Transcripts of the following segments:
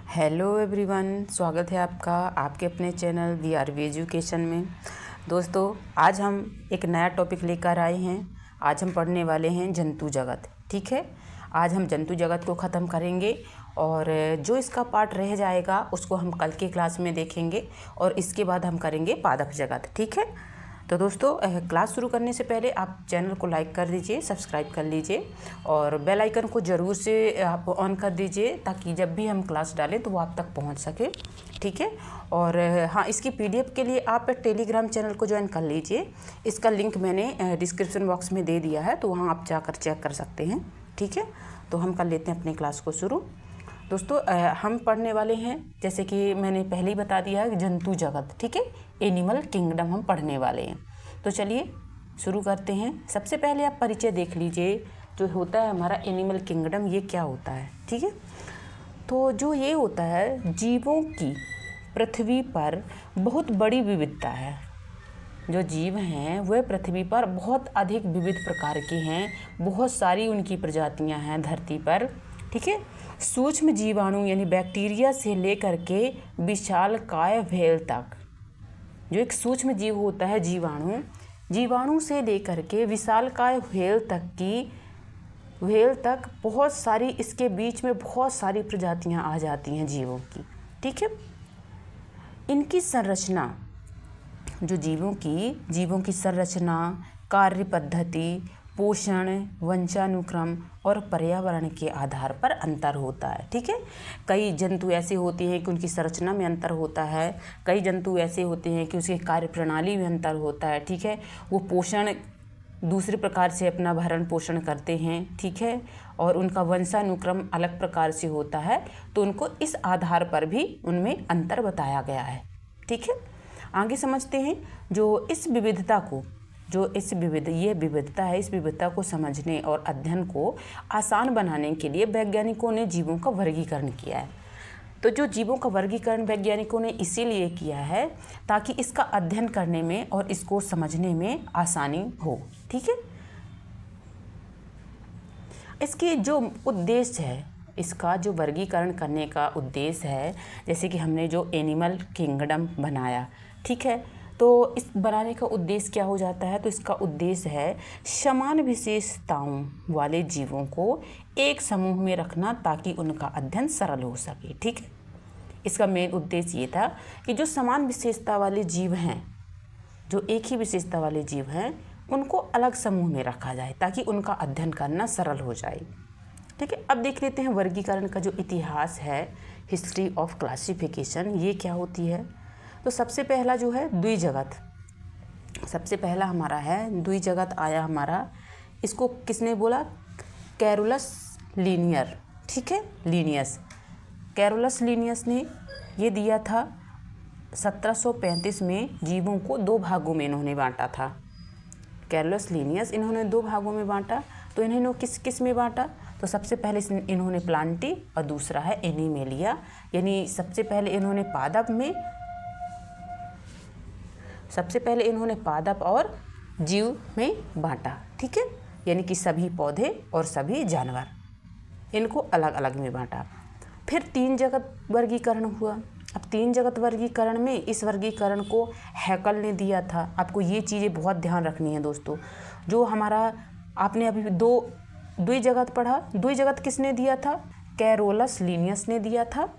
Hello everyone, स्वागत है आपका आपके अपने चैनल वी एजुकेशन में। दोस्तों, आज हम एक नया टॉपिक लेकर आए हैं। आज हम पढ़ने वाले हैं जंतु जगत। ठीक है, आज हम जंतु जगत को ख़त्म करेंगे और जो इसका पार्ट रह जाएगा उसको हम कल के क्लास में देखेंगे और इसके बाद हम करेंगे पादप जगत। ठीक है, तो दोस्तों क्लास शुरू करने से पहले आप चैनल को लाइक कर दीजिए, सब्सक्राइब कर लीजिए और बेल आइकन को ज़रूर से आप ऑन कर दीजिए ताकि जब भी हम क्लास डालें तो वो आप तक पहुंच सके। ठीक है, और हाँ, इसकी पीडीएफ के लिए आप टेलीग्राम चैनल को ज्वाइन कर लीजिए। इसका लिंक मैंने डिस्क्रिप्शन बॉक्स में दे दिया है, तो वहाँ आप जाकर चेक कर सकते हैं। ठीक है, तो हम कर लेते हैं अपनी क्लास को शुरू। दोस्तों हम पढ़ने वाले हैं, जैसे कि मैंने पहले ही बता दिया है, जंतु जगत। ठीक है, एनिमल किंगडम हम पढ़ने वाले हैं। तो चलिए शुरू करते हैं। सबसे पहले आप परिचय देख लीजिए, जो होता है हमारा एनिमल किंगडम, ये क्या होता है। ठीक है, तो जो ये होता है, जीवों की पृथ्वी पर बहुत बड़ी विविधता है। जो जीव हैं वह पृथ्वी पर बहुत अधिक विविध प्रकार के हैं, बहुत सारी उनकी प्रजातियां हैं धरती पर। ठीक है, सूक्ष्म जीवाणु यानी बैक्टीरिया से लेकर के विशालकाय व्हेल तक, जो एक सूक्ष्म जीव होता है जीवाणु से लेकर के विशालकाय व्हेल तक बहुत सारी, इसके बीच में बहुत सारी प्रजातियां आ जाती हैं जीवों की। ठीक है, इनकी संरचना, जो जीवों की संरचना, कार्य पद्धति, पोषण, वंशानुक्रम और पर्यावरण के आधार पर अंतर होता है। ठीक है, कई जंतु ऐसे होते हैं कि उनकी संरचना में अंतर होता है, कई जंतु ऐसे होते हैं कि उसकी कार्य प्रणाली में अंतर होता है। ठीक है, वो पोषण दूसरे प्रकार से अपना भरण पोषण करते हैं। ठीक है, और उनका वंशानुक्रम अलग प्रकार से होता है, तो उनको इस आधार पर भी उनमें अंतर बताया गया है। ठीक है, आगे समझते हैं। ये विविधता है, इस विविधता को समझने और अध्ययन को आसान बनाने के लिए वैज्ञानिकों ने जीवों का वर्गीकरण किया है। तो जो जीवों का वर्गीकरण वैज्ञानिकों ने इसीलिए किया है ताकि इसका अध्ययन करने में और इसको समझने में आसानी हो। ठीक है, इसकी जो उद्देश्य है, इसका जो वर्गीकरण करने का उद्देश्य है, जैसे कि हमने जो एनिमल किंगडम बनाया। ठीक है, तो इस बनाने का उद्देश्य क्या हो जाता है, तो इसका उद्देश्य है समान विशेषताओं वाले जीवों को एक समूह में रखना ताकि उनका अध्ययन सरल हो सके। ठीक है, इसका मेन उद्देश्य ये था कि जो समान विशेषता वाले जीव हैं, जो एक ही विशेषता वाले जीव हैं, उनको अलग समूह में रखा जाए ताकि उनका अध्ययन करना सरल हो जाए। ठीक है, अब देख लेते हैं वर्गीकरण का जो इतिहास है, हिस्ट्री ऑफ क्लासिफिकेशन, ये क्या होती है। तो सबसे पहला जो है द्विजगत, सबसे पहला हमारा है द्विजगत आया हमारा। इसको किसने बोला? Carolus linear. ठीक है, कैरोलस लीनियस ने ये दिया था 1735 में। जीवों को दो भागों में इन्होंने बांटा था। कैरोलस लीनियस इन्होंने दो भागों में बांटा। तो इन्होंने किस में बांटा? तो सबसे पहले इन्होंने प्लांटी और दूसरा है एनिमेलिया, यानी सबसे पहले इन्होंने पादप और जीव में बांटा। ठीक है, यानी कि सभी पौधे और सभी जानवर, इनको अलग अलग में बांटा। फिर तीन जगत वर्गीकरण हुआ। अब तीन जगत वर्गीकरण में इस वर्गीकरण को हैकल ने दिया था। आपको ये चीज़ें बहुत ध्यान रखनी है दोस्तों। जो हमारा आपने अभी द्विजगत पढ़ा, द्विजगत किसने दिया था? कैरोलस लीनियस ने दिया था।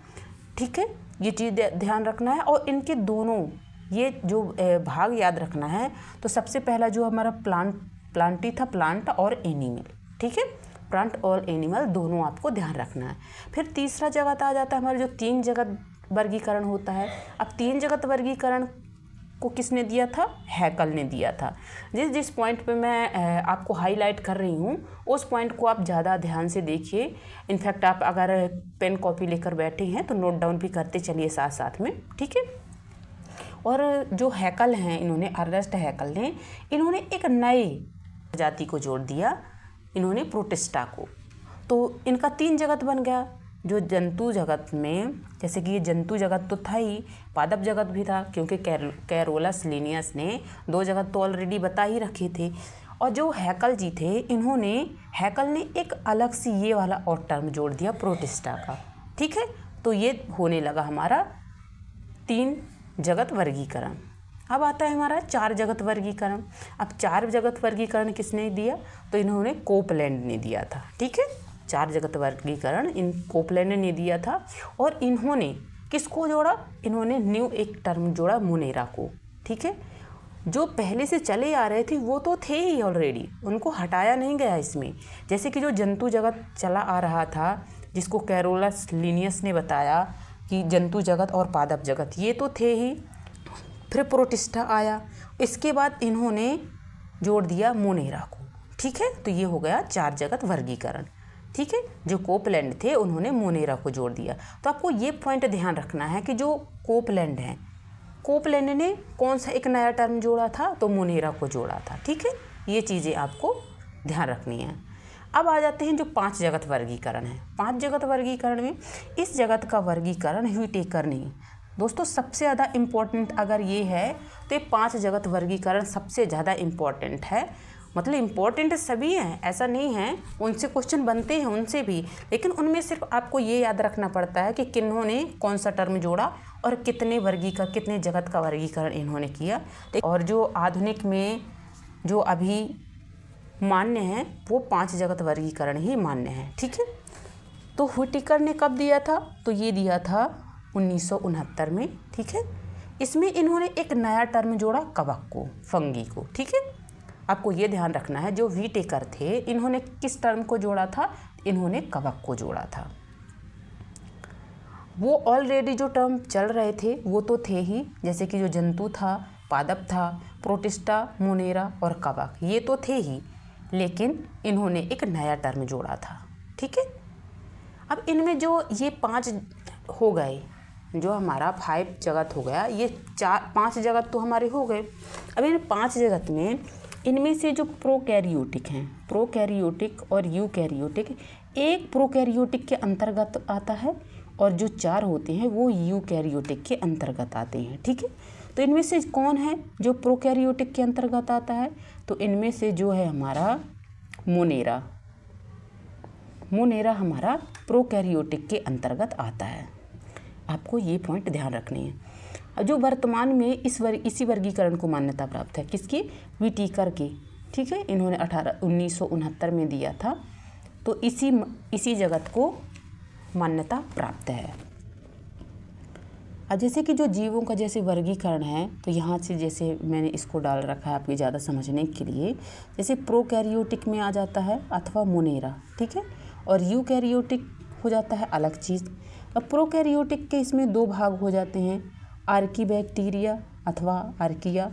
ठीक है, ये चीज़ ध्यान रखना है और इनके दोनों ये जो भाग याद रखना है। तो सबसे पहला जो हमारा प्लांटी था, प्लांट और एनिमल। ठीक है, प्लांट और एनिमल दोनों आपको ध्यान रखना है। फिर तीसरा जगत आ जाता है हमारा, जो तीन जगत वर्गीकरण होता है। अब तीन जगत वर्गीकरण को किसने दिया था? हैकल ने दिया था। जिस पॉइंट पे मैं आपको हाईलाइट कर रही हूँ, उस पॉइंट को आप ज़्यादा ध्यान से देखिए। इनफैक्ट आप अगर पेन कॉपी लेकर बैठे हैं तो नोट डाउन भी करते चलिए साथ साथ में। ठीक है, और जो हैकल हैं, इन्होंने अर्नेस्ट हैकल ने इन्होंने एक नए प्रजाति को जोड़ दिया, इन्होंने प्रोटिस्टा को। तो इनका तीन जगत बन गया। जो जंतु जगत में, जैसे कि ये जंतु जगत तो था ही, पादप जगत भी था, क्योंकि कैरोलस लीनियस ने दो जगत तो ऑलरेडी बता ही रखे थे। और जो हैकल जी थे, हैकल ने एक अलग सी ये वाला और टर्म जोड़ दिया, प्रोटिस्टा का। ठीक है, तो ये होने लगा हमारा 3 जगत वर्गीकरण। अब आता है हमारा 4 जगत वर्गीकरण। अब 4 जगत वर्गीकरण किसने दिया? तो इन्होंने कोपलैंड ने दिया था। ठीक है, 4 जगत वर्गीकरण इन कोपलैंड ने दिया था। और इन्होंने किसको जोड़ा? इन्होंने न्यू एक टर्म जोड़ा, मोनेरा को। ठीक है, जो पहले से चले आ रहे थे वो तो थे ही ऑलरेडी, उनको हटाया नहीं गया इसमें। जैसे कि जो जंतु जगत चला आ रहा था, जिसको कैरोलस लिनियस ने बताया कि जंतु जगत और पादप जगत ये तो थे ही। फिर प्रोटिस्टा आया, इसके बाद इन्होंने जोड़ दिया मोनेरा को। ठीक है, तो ये हो गया 4 जगत वर्गीकरण। ठीक है, जो कोपलैंड थे उन्होंने मोनेरा को जोड़ दिया। तो आपको ये पॉइंट ध्यान रखना है कि जो कोपलैंड है, कोपलैंड ने कौन सा एक नया टर्म जोड़ा था? तो मोनेरा को जोड़ा था। ठीक है, ये चीज़ें आपको ध्यान रखनी है। अब आ जाते हैं जो 5 जगत वर्गीकरण है। 5 जगत वर्गीकरण में इस जगत का वर्गीकरण व्हिटेकर ने, दोस्तों सबसे ज़्यादा इम्पोर्टेंट अगर ये है तो ये 5 जगत वर्गीकरण सबसे ज़्यादा इम्पोर्टेंट है। मतलब इम्पोर्टेंट सभी हैं, ऐसा नहीं है, उनसे क्वेश्चन बनते हैं उनसे भी, लेकिन उनमें सिर्फ आपको ये याद रखना पड़ता है कि किन्होंने कौन सा टर्म जोड़ा और कितने जगत का वर्गीकरण इन्होंने किया। और जो आधुनिक में जो अभी मान्य है वो 5 जगत वर्गीकरण ही मान्य है। ठीक है, तो व्हिटेकर ने कब दिया था? तो ये दिया था 1969 में। ठीक है, इसमें इन्होंने एक नया टर्म जोड़ा, कवक को, फंगी को। ठीक है, आपको ये ध्यान रखना है जो व्हिटेकर थे इन्होंने किस टर्म को जोड़ा था? इन्होंने कवक को जोड़ा था। वो ऑलरेडी जो टर्म चल रहे थे वो तो थे ही, जैसे कि जो जंतु था, पादप था, प्रोटिस्टा, मोनेरा और कवक, ये तो थे ही, लेकिन इन्होंने एक नया टर्म जोड़ा था। ठीक है, अब इनमें जो ये 5 हो गए, जो हमारा 5 जगत हो गया, ये 5 जगत तो हमारे हो गए। अब इन 5 जगत में इनमें से जो प्रोकैरियोटिक हैं, प्रोकैरियोटिक और यूकैरियोटिक, एक प्रोकैरियोटिक के अंतर्गत आता है और जो 4 होते हैं वो यूकैरियोटिक के अंतर्गत आते हैं। ठीक है, तो इनमें से कौन है जो प्रोकैरियोटिक के अंतर्गत आता है? तो इनमें से जो है हमारा मोनेरा, मोनेरा हमारा प्रोकैरियोटिक के अंतर्गत आता है। आपको ये पॉइंट ध्यान रखनी है। जो वर्तमान में इसी वर्गीकरण को मान्यता प्राप्त है, किसकी? व्हिटेकर की। ठीक है, इन्होंने 1969 में दिया था, तो इसी जगत को मान्यता प्राप्त है। अब जैसे कि जो जीवों का जैसे वर्गीकरण है, तो यहाँ से जैसे मैंने इसको डाल रखा है आपके ज़्यादा समझने के लिए, जैसे प्रोकैरियोटिक में आ जाता है अथवा मोनेरा। ठीक है, और यूकैरियोटिक हो जाता है अलग चीज़। अब प्रोकैरियोटिक के इसमें 2 भाग हो जाते हैं, आर्कीबैक्टीरिया अथवा आर्किया,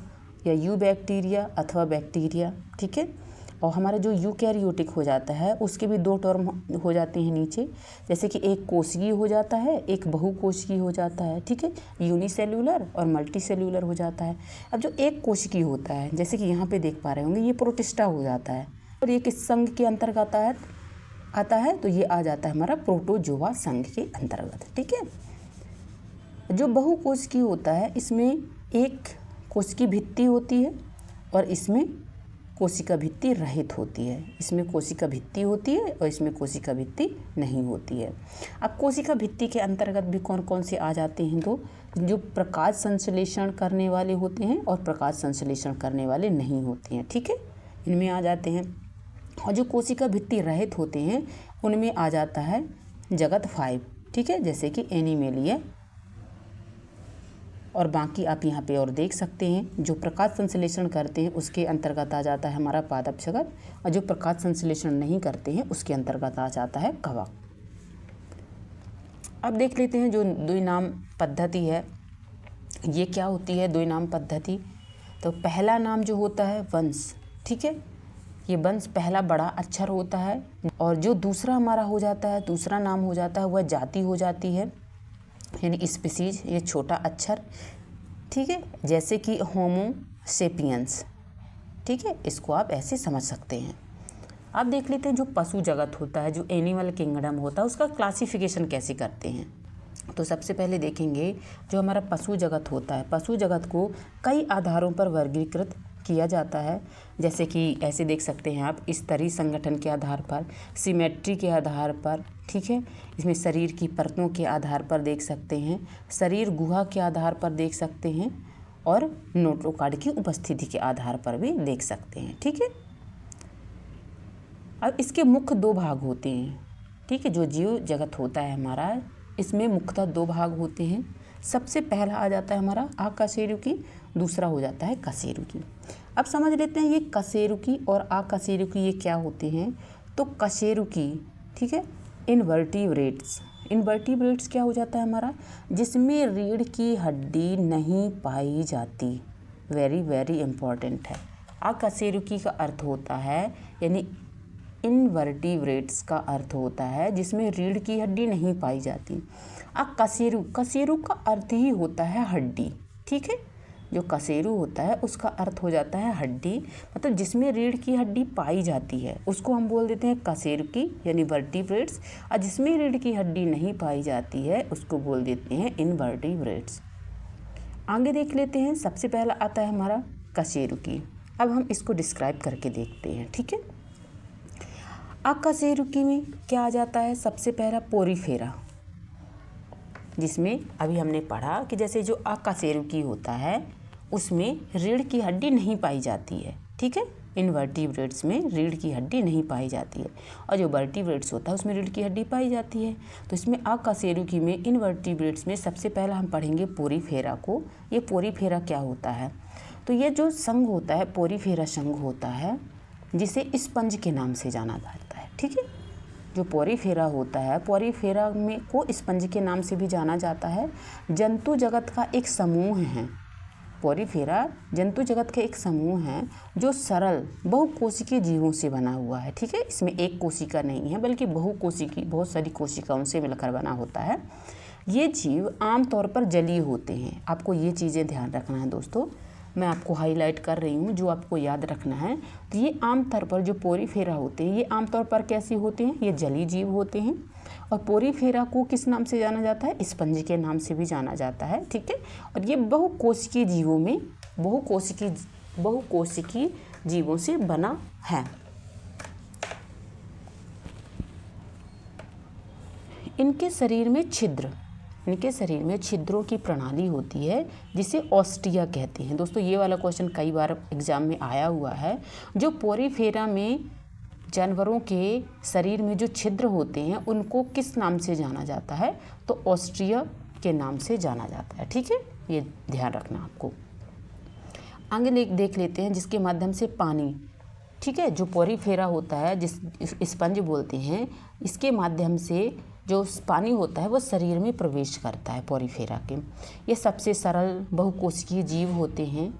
या यूबैक्टीरिया अथवा बैक्टीरिया। ठीक है, और हमारा जो यूकैरियोटिक हो जाता है उसके भी 2 टर्म हो जाते हैं नीचे, जैसे कि एक कोशिकीय हो जाता है, एक बहुकोशिकीय हो जाता है। ठीक है, यूनिसेल्यूलर और मल्टीसेल्यूलर हो जाता है। अब जो एक कोशिकीय होता है, जैसे कि यहाँ पे देख पा रहे होंगे, ये प्रोटिस्टा हो जाता है और ये किस संघ के अंतर्गत आता है? तो ये आ जाता है हमारा प्रोटोजोआ संघ के अंतर्गत। ठीक है, जो बहुकोशिकीय होता है इसमें एक कोशिकीय भित्ति होती है और इसमें कोशिका भित्ति रहित होती है। इसमें कोशिका भित्ति होती है और इसमें कोशिका भित्ति नहीं होती है। अब कोशिका भित्ति के अंतर्गत भी कौन कौन से आ जाते हैं? तो जो प्रकाश संश्लेषण करने वाले होते हैं और प्रकाश संश्लेषण करने वाले नहीं होते हैं। ठीक है, इनमें आ जाते हैं। और जो कोशिका भित्ति रहित होते हैं उनमें आ जाता है जगत 5। ठीक है, जैसे कि एनिमेलिया, और बाकी आप यहाँ पे और देख सकते हैं। जो प्रकाश संश्लेषण करते हैं उसके अंतर्गत आ जाता है हमारा पादप जगत, और जो प्रकाश संश्लेषण नहीं करते हैं उसके अंतर्गत आ जाता है कवक। अब देख लेते हैं जो द्विनाम पद्धति है, ये क्या होती है द्विनाम पद्धति? तो पहला नाम जो होता है वंश। ठीक है, ये वंश पहला बड़ा अक्षर होता है, और जो दूसरा हमारा हो जाता है, दूसरा नाम हो जाता है, वह जाति हो जाती है, यानी स्पीसीज, ये छोटा अक्षर। ठीक है, जैसे कि होमो सेपियंस। ठीक है, इसको आप ऐसे समझ सकते हैं। अब देख लेते हैं जो पशु जगत होता है, जो एनिमल किंगडम होता है, उसका क्लासिफिकेशन कैसे करते हैं। तो सबसे पहले देखेंगे जो हमारा पशु जगत होता है, पशु जगत को कई आधारों पर वर्गीकृत किया जाता है, जैसे कि ऐसे देख सकते हैं आप, स्तरीय संगठन के आधार पर, सिमेट्री के आधार पर, ठीक है। इसमें शरीर की परतों के आधार पर देख सकते हैं, शरीर गुहा के आधार पर देख सकते हैं, और नोटोकार्ड की उपस्थिति के आधार पर भी देख सकते हैं, ठीक है। अब इसके मुख्य 2 भाग होते हैं, ठीक है। जो जीव जगत होता है हमारा, इसमें मुख्यतः 2 भाग होते हैं। सबसे पहला आ जाता है हमारा अकशेरुकी, दूसरा हो जाता है कशेरुकी। अब समझ लेते हैं ये कशेरुकी और अकशेरुकी ये क्या होते हैं। तो कशेरुकी, ठीक है, इनवर्टिब्रेट्स। इनवर्टिब्रेट्स क्या हो जाता है हमारा, जिसमें रीढ़ की हड्डी नहीं पाई जाती। वेरी वेरी इम्पॉर्टेंट है। अकशेरुकी का अर्थ होता है, यानी इनवर्टिब्रेट्स का अर्थ होता है जिसमें रीढ़ की हड्डी नहीं पाई जाती। कशेरु, कशेरु का अर्थ ही होता है हड्डी, ठीक है। जो कशेरु होता है उसका अर्थ हो जाता है हड्डी, मतलब जिसमें रीढ़ की हड्डी पाई जाती है उसको हम बोल देते हैं कशेरुकी यानी वर्टिब्रेट्स, और जिसमें रीढ़ की हड्डी नहीं पाई जाती है उसको बोल देते हैं इनवर्टिब्रेट्स। आगे देख लेते हैं, सबसे पहला आता है हमारा कशेरुकी। अब हम इसको डिस्क्राइब करके देखते हैं, ठीक है। अकशेरुकी में क्या आ जाता है, सबसे पहला पोरीफेरा, जिसमें अभी हमने पढ़ा कि जैसे जो अकशेरुकी होता है उसमें रीढ़ की हड्डी नहीं पाई जाती है, ठीक है। इनवर्टिब्रेट्स में रीढ़ की हड्डी नहीं पाई जाती है, और जो वर्टिब्रेट्स होता है उसमें रीढ़ की हड्डी पाई जाती है। तो इसमें अकशेरुकी में, इनवर्टिब्रेट्स में सबसे पहला हम पढ़ेंगे पोरीफेरा को। ये पोरीफेरा क्या होता है, तो ये जो संघ होता है, पोरीफेरा संघ होता है, जिसे स्पंज के नाम से जाना जाता है, ठीक है। जो पोरीफेरा होता है, पोरीफेरा में को स्पंज के नाम से भी जाना जाता है। जंतु जगत का एक समूह है, पोरीफेरा जंतु जगत का एक समूह है जो सरल बहुकोशिकीय जीवों से बना हुआ है, ठीक है। इसमें एक कोशिका नहीं है बल्कि बहुकोशिकीय, बहुत सारी कोशिकाओं से मिलकर बना होता है। ये जीव आमतौर पर जलीय होते हैं। आपको ये चीज़ें ध्यान रखना है दोस्तों, मैं आपको हाईलाइट कर रही हूँ जो आपको याद रखना है। तो ये आमतौर पर जो पोरीफेरा होते हैं ये आमतौर पर कैसे होते हैं, ये जलीय जीव होते हैं। और पोरीफेरा को किस नाम से जाना जाता है, स्पंज के नाम से भी जाना जाता है, ठीक है। और ये बहुकोशिकीय जीवों में, बहुकोशिकीय जीवों से बना है। इनके शरीर में छिद्रों की प्रणाली होती है जिसे ऑस्टिया कहते हैं। दोस्तों ये वाला क्वेश्चन कई बार एग्जाम में आया हुआ है। जो पोरीफेरा में जानवरों के शरीर में जो छिद्र होते हैं उनको किस नाम से जाना जाता है, तो ऑस्टिया के नाम से जाना जाता है, ठीक है। ये ध्यान रखना आपको। आगे देख लेते हैं, जिसके माध्यम से पानी, ठीक है, जो पोरीफेरा होता है जिस स्पंज बोलते हैं, इसके माध्यम से जो पानी होता है वो शरीर में प्रवेश करता है पोरीफेरा के। ये सबसे सरल बहुकोशिकीय जीव होते हैं।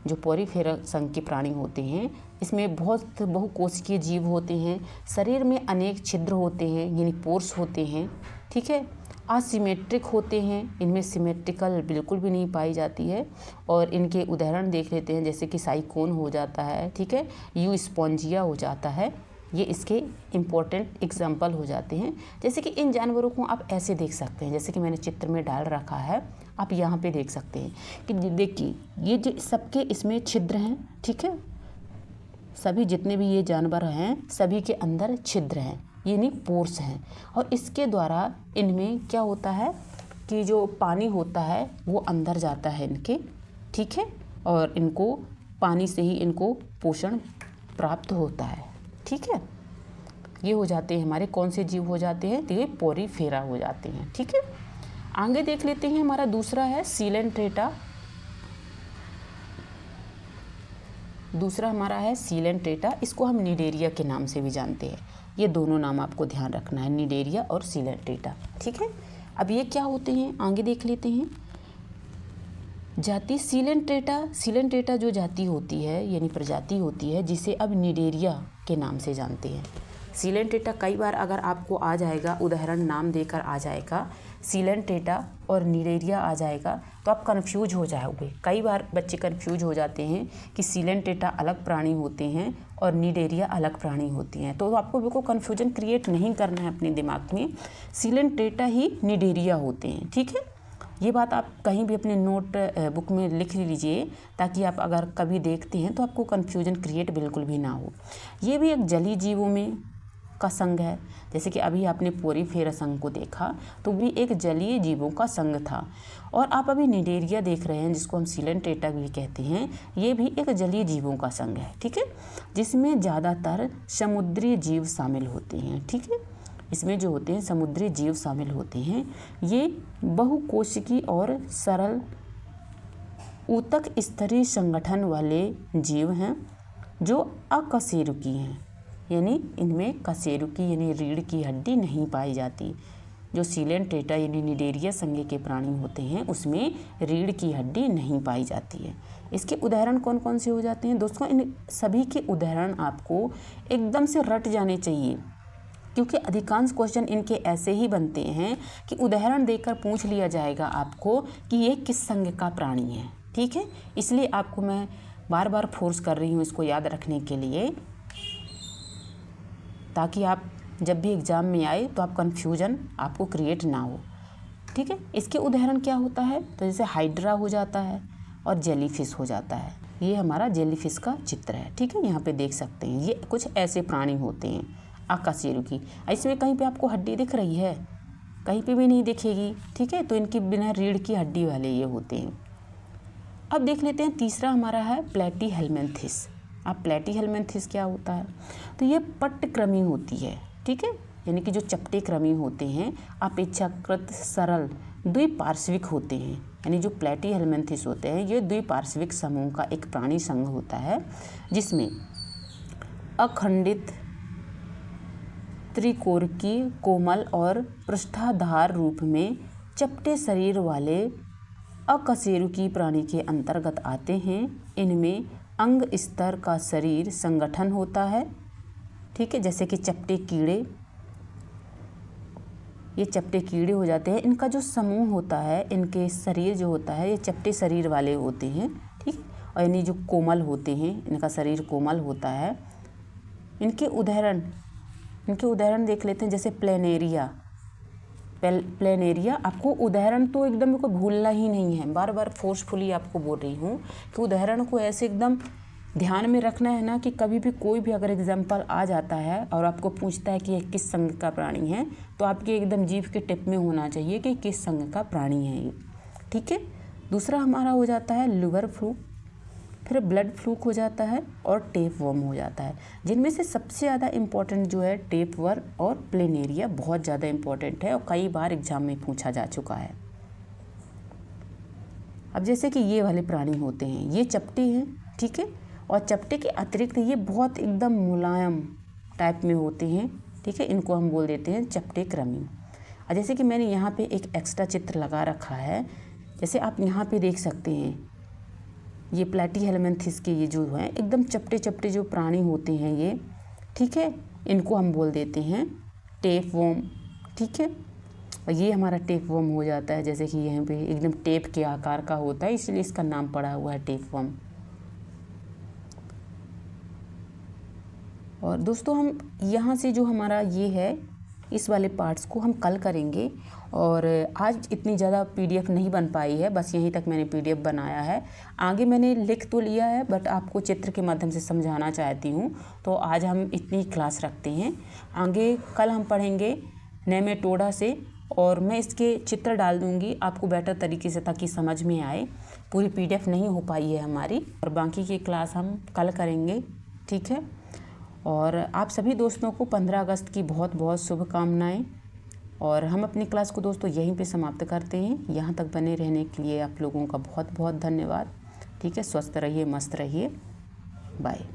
जो पोरीफेरा संघ के प्राणी होते हैं इसमें बहुत बहुकोशिकीय जीव होते हैं। शरीर में अनेक छिद्र होते हैं यानी पोर्स होते हैं, ठीक है। असिमेट्रिक होते हैं, इनमें सिमेट्रिकल बिल्कुल भी नहीं पाई जाती है। और इनके उदाहरण देख लेते हैं, जैसे कि साइकोन हो जाता है, ठीक है, यू स्पॉन्जिया हो जाता है। ये इसके इम्पोर्टेंट एग्जाम्पल हो जाते हैं। जैसे कि इन जानवरों को आप ऐसे देख सकते हैं, जैसे कि मैंने चित्र में डाल रखा है, आप यहाँ पे देख सकते हैं कि देखिए ये जो सबके इसमें छिद्र हैं, ठीक है। सभी जितने भी ये जानवर हैं सभी के अंदर छिद्र हैं, यानी पोर्स हैं। और इसके द्वारा इनमें क्या होता है कि जो पानी होता है वो अंदर जाता है इनके, ठीक है। और इनको पानी से ही इनको पोषण प्राप्त होता है, ठीक है। ये हो जाते हैं हमारे कौन से जीव हो जाते हैं, तो ये पोरीफेरा हो जाते हैं, ठीक है। आगे देख लेते हैं, हमारा दूसरा है सीलेंट्रेटा। दूसरा हमारा है सीलेंट्रेटा, इसको हम निडेरिया के नाम से भी जानते हैं। ये दोनों नाम आपको ध्यान रखना है, निडेरिया और सीलेंट्रेटा, ठीक है। अब ये क्या होते हैं, आगे देख लेते हैं। जाति सीलेंट्रेटा जो जाति होती है यानी प्रजाति होती है, जिसे अब निडेरिया के नाम से जानते हैं। सीलेंट्रेटा कई बार अगर आपको आ जाएगा, उदाहरण नाम देकर आ जाएगा, सीलेंट्रेटा और निडेरिया आ जाएगा तो आप कंफ्यूज हो जाओगे। कई बार बच्चे कंफ्यूज हो जाते हैं कि सीलेंट्रेटा अलग प्राणी होते हैं और निडेरिया अलग प्राणी होती हैं, तो आपको बिल्कुल कंफ्यूजन क्रिएट नहीं करना है अपने दिमाग में। सीलेंट्रेटा ही निडेरिया होते हैं, ठीक है। ये बात आप कहीं भी अपने नोट बुक में लिख लीजिए, ताकि आप अगर कभी देखते हैं तो आपको कन्फ्यूजन क्रिएट बिल्कुल भी ना हो। ये भी एक जलीय जीवों में का संघ है। जैसे कि अभी आपने पोरीफेरा संघ को देखा, तो भी एक जलीय जीवों का संघ था। और आप अभी निडेरिया देख रहे हैं, जिसको हम सिलेंट्रेटा भी कहते हैं, ये भी एक जलीय जीवों का संघ है, ठीक है, जिसमें ज़्यादातर समुद्री जीव शामिल होते हैं, ठीक है। इसमें जो होते हैं समुद्री जीव शामिल होते हैं। ये बहुकोशिकी और सरल ऊतक स्तरीय संगठन वाले जीव हैं जो अकशेरुकी हैं, यानी इनमें कशेरुकी यानी रीढ़ की हड्डी नहीं पाई जाती। जो सिलेंट्रेटा यानी निडेरिया संघ के प्राणी होते हैं उसमें रीढ़ की हड्डी नहीं पाई जाती है। इसके उदाहरण कौन कौन से हो जाते हैं दोस्तों? इन सभी के उदाहरण आपको एकदम से रट जाने चाहिए, क्योंकि अधिकांश क्वेश्चन इनके ऐसे ही बनते हैं कि उदाहरण देकर पूछ लिया जाएगा आपको कि ये किस संघ का प्राणी है, ठीक है। इसलिए आपको मैं बार बार फोर्स कर रही हूँ इसको याद रखने के लिए, ताकि आप जब भी एग्ज़ाम में आए तो आप कन्फ्यूजन आपको क्रिएट ना हो, ठीक है। इसके उदाहरण क्या होता है? तो जैसे हाइड्रा हो जाता है और जेलीफिश हो जाता है। ये हमारा जेलीफिश का चित्र है, ठीक है, यहाँ पे देख सकते हैं। ये कुछ ऐसे प्राणी होते हैं अकशेरुकी। इसमें कहीं पे आपको हड्डी दिख रही है? कहीं पे भी नहीं दिखेगी, ठीक है। तो इनकी बिना रीढ़ की हड्डी वाले ये होते हैं। अब देख लेते हैं तीसरा हमारा है प्लेटीहेल्मिन्थिस। अब प्लेटीहेल्मिन्थिस क्या होता है? तो ये पट्टकृमि होती है, ठीक है, यानी कि जो चपटे कृमि होते हैं अपेक्षाकृत सरल द्विपार्श्विक होते हैं। यानी जो प्लेटीहेल्मिन्थिस होते हैं ये द्विपार्श्विक समूह का एक प्राणी संघ होता है, जिसमें अखंडित त्रिकोणीय कोमल और पृष्ठाधार रूप में चपटे शरीर वाले अकशेरुकी प्राणी के अंतर्गत आते हैं। इनमें अंग स्तर का शरीर संगठन होता है, ठीक है, जैसे कि चपटे कीड़े, ये चपटे कीड़े हो जाते हैं। इनका जो समूह होता है, इनके शरीर जो होता है ये चपटे शरीर वाले होते हैं, ठीक, और यानी जो कोमल होते हैं, इनका शरीर कोमल होता है। इनके उदाहरण देख लेते हैं, जैसे प्लेनेरिया। आपको उदाहरण तो एकदम को भूलना ही नहीं है, बार बार फोर्सफुली आपको बोल रही हूँ कि उदाहरण को ऐसे एकदम ध्यान में रखना है ना, कि कभी भी कोई भी अगर एग्जाम्पल आ जाता है और आपको पूछता है कि ये किस संघ का प्राणी है, तो आपके एकदम जीभ के टिप में होना चाहिए कि किस संघ का प्राणी है ये, ठीक है। दूसरा हमारा हो जाता है लिवर फ्लूक, फिर ब्लड फ्लूक हो जाता है और टेप वर्म हो जाता है। जिनमें से सबसे ज़्यादा इम्पॉर्टेंट जो है टेप वर्म और प्लेनेरिया बहुत ज़्यादा इम्पॉर्टेंट है और कई बार एग्जाम में पूछा जा चुका है। अब जैसे कि ये वाले प्राणी होते हैं, ये चपटे हैं, ठीक है, और चपटे के अतिरिक्त ये बहुत एकदम मुलायम टाइप में होते हैं, ठीक है। इनको हम बोल देते हैं चपटे कृमि। और जैसे कि मैंने यहाँ पे एक एक्स्ट्रा चित्र लगा रखा है, जैसे आप यहाँ पे देख सकते हैं, ये प्लेटीहेल्मिन्थिस के ये जो हैं एकदम चपटे चपटे जो प्राणी होते हैं ये, ठीक है, इनको हम बोल देते हैं टेप वर्म, ठीक है। और ये हमारा टेप वर्म हो जाता है, जैसे कि यहाँ पे एकदम टेप के आकार का होता है, इसलिए इसका नाम पड़ा हुआ है टेप वर्म। और दोस्तों हम यहाँ से जो हमारा ये है, इस वाले पार्ट्स को हम कल करेंगे। और आज इतनी ज़्यादा पीडीएफ नहीं बन पाई है, बस यहीं तक मैंने पीडीएफ बनाया है। आगे मैंने लिख तो लिया है, बट आपको चित्र के माध्यम से समझाना चाहती हूँ, तो आज हम इतनी क्लास रखते हैं। आगे कल हम पढ़ेंगे नेमेटोडा से, और मैं इसके चित्र डाल दूँगी आपको बेटर तरीके से, ताकि समझ में आए। पूरी पीडीएफ नहीं हो पाई है हमारी, और बाकी की क्लास हम कल करेंगे, ठीक है। और आप सभी दोस्तों को 15 अगस्त की बहुत बहुत शुभकामनाएं। और हम अपनी क्लास को दोस्तों यहीं पे समाप्त करते हैं। यहाँ तक बने रहने के लिए आप लोगों का बहुत बहुत धन्यवाद, ठीक है। स्वस्थ रहिए, मस्त रहिए, बाय।